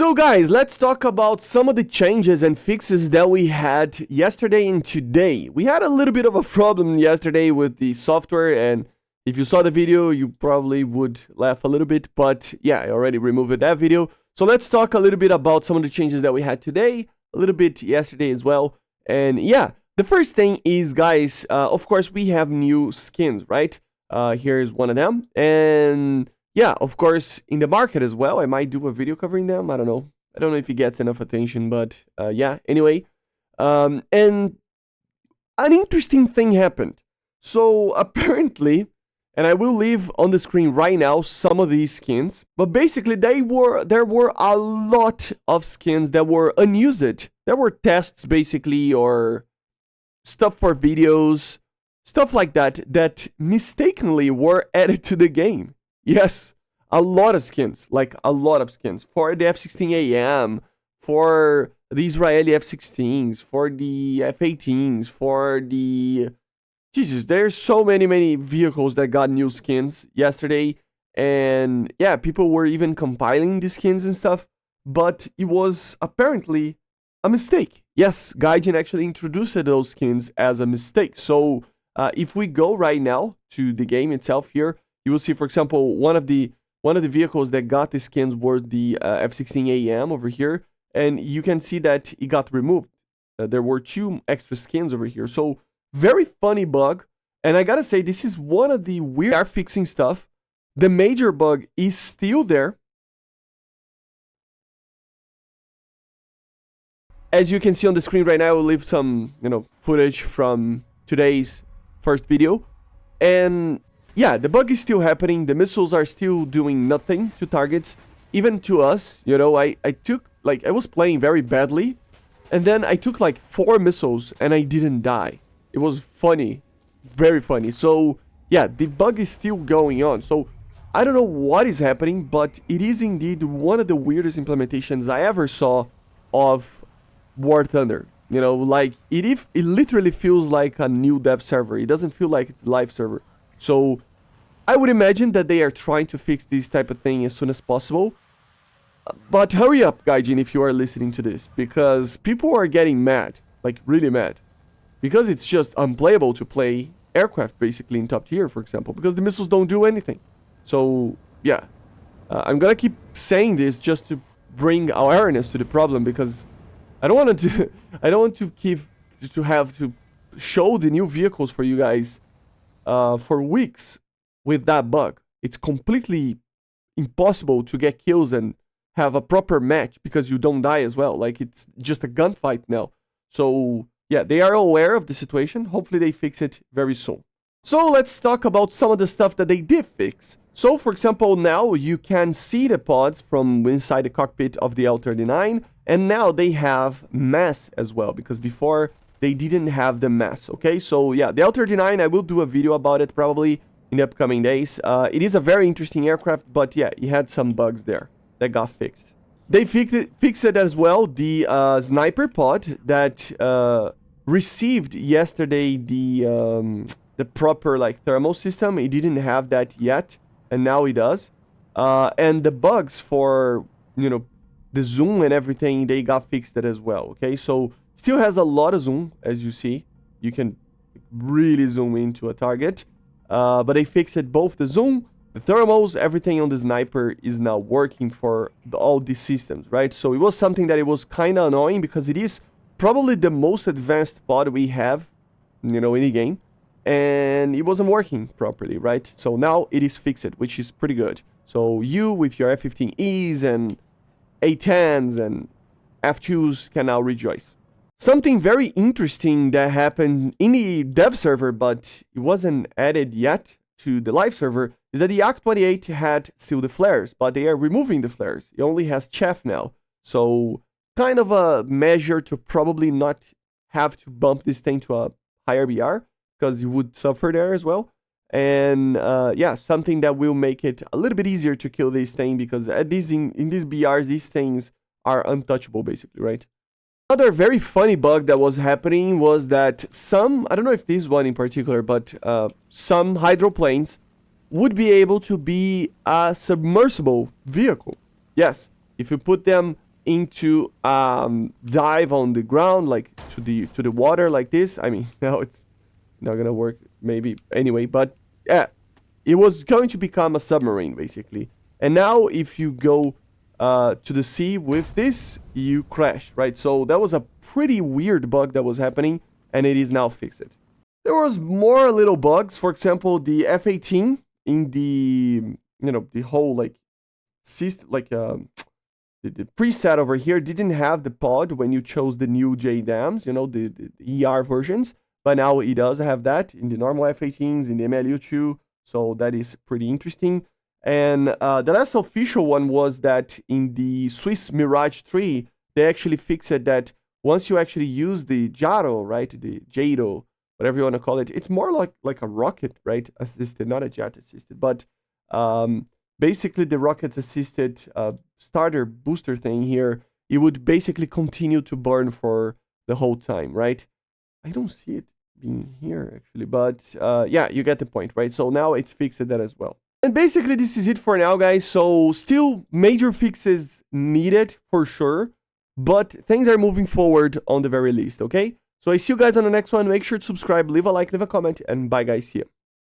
So guys, let's talk about some of the changes and fixes that we had yesterday and today. We had a little bit of a problem yesterday with the software, and if you saw the video, you probably would laugh a little bit, but yeah, I already removed that video. So let's talk a little bit about some of the changes that we had today, a little bit yesterday as well. And yeah, the first thing is, guys, of course, we have new skins, right? Here's one of them, and yeah, of course, in the market as well. I might do a video covering them. I don't know. I don't know if it gets enough attention, but yeah, anyway. And an interesting thing happened. So apparently, and I will leave on the screen right now some of these skins, but basically there were a lot of skins that were unused. There were tests basically, or stuff for videos, stuff like that, that mistakenly were added to the game. Yes, a lot of skins, like a lot of skins for the F-16AM, for the Israeli F-16s, for the F-18s, for the... Jesus, there's so many vehicles that got new skins yesterday, and yeah, people were even compiling the skins and stuff, but it was apparently a mistake. Yes, Gaijin actually introduced those skins as a mistake, so if we go right now to the game itself here, you will see, for example, one of the vehicles that got the skins was the F-16AM over here, and you can see that it got removed. There were 2 extra skins over here, so very funny bug. And I gotta say, this is one of the weird... They are fixing stuff. The major bug is still there. As you can see on the screen right now, I will leave some, footage from today's first video, and yeah, the bug is still happening. The missiles are still doing nothing to targets, even to us. I took, I was playing very badly, and then I took 4 missiles and I didn't die. It was funny, very funny. So yeah, the bug is still going on. So I don't know what is happening, but it is indeed one of the weirdest implementations I ever saw of War Thunder. It literally feels like a new dev server. It doesn't feel like it's a live server. So I would imagine that they are trying to fix this type of thing as soon as possible. But hurry up, Gaijin, if you are listening to this, because people are getting mad, really mad. Because it's just unplayable to play aircraft, basically, in top tier, for example, because the missiles don't do anything. So, yeah. I'm gonna keep saying this just to bring awareness to the problem, because I don't want to have to show the new vehicles for you guys for weeks with that bug. It's completely impossible to get kills and have a proper match because you don't die as well. It's just a gunfight now. So yeah, they are aware of the situation. Hopefully they fix it very soon. So let's talk about some of the stuff that they did fix. So for example, now you can see the pods from inside the cockpit of the L-39, and now they have mass as well, because before they didn't have the mass. Okay, so yeah, the L-39, I will do a video about it probably in the upcoming days. It is a very interesting aircraft, but yeah, it had some bugs there that got fixed. They fixed it as well, the sniper pod that received yesterday the proper thermal system. It didn't have that yet, and now it does. And the bugs for the zoom and everything, they got fixed as well. Okay, so still has a lot of zoom, as you see. You can really zoom into a target. But they fixed both the zoom, the thermals, everything on the sniper is now working for all these systems, right? So it was something that it was kind of annoying, because it is probably the most advanced pod we have, in the game. And it wasn't working properly, right? So now it is fixed, which is pretty good. So you, with your F-15Es and A-10s and F-2s, can now rejoice. Something very interesting that happened in the dev server, but it wasn't added yet to the live server, is that the Yak-28 had still the flares, but they are removing the flares. It only has chaff now. So kind of a measure to probably not have to bump this thing to a higher BR, because you would suffer there as well. And yeah, something that will make it a little bit easier to kill this thing, because in these BRs, these things are untouchable, basically, right? Another very funny bug that was happening was that some, I don't know if this one in particular, but some hydroplanes would be able to be a submersible vehicle. Yes, if you put them into dive on the ground, like to the water like this. I mean, now it's not gonna work maybe anyway, but yeah, it was going to become a submarine basically. And now if you go to the sea with this, you crash, right? So that was a pretty weird bug that was happening, and it is now fixed. There was more little bugs. For example, the F-18 in the, the whole like system, like the preset over here didn't have the pod when you chose the new JDAMs, the ER versions, but now it does have that in the normal F-18s, in the MLU2, so that is pretty interesting. And the last official one was that in the Swiss Mirage 3, they actually fixed it that once you actually use the gyro, right, the gyro, whatever you want to call it, it's more like a rocket, right, assisted, not a jet assisted, but basically the rocket's assisted starter booster thing here, it would basically continue to burn for the whole time, right? I don't see it being here actually, but yeah, you get the point, right? So now it's fixed that as well. And basically this is it for now, guys. So still major fixes needed for sure, but things are moving forward on the very least, okay? So I see you guys on the next one. Make sure to subscribe, leave a like, leave a comment, and bye guys, see ya.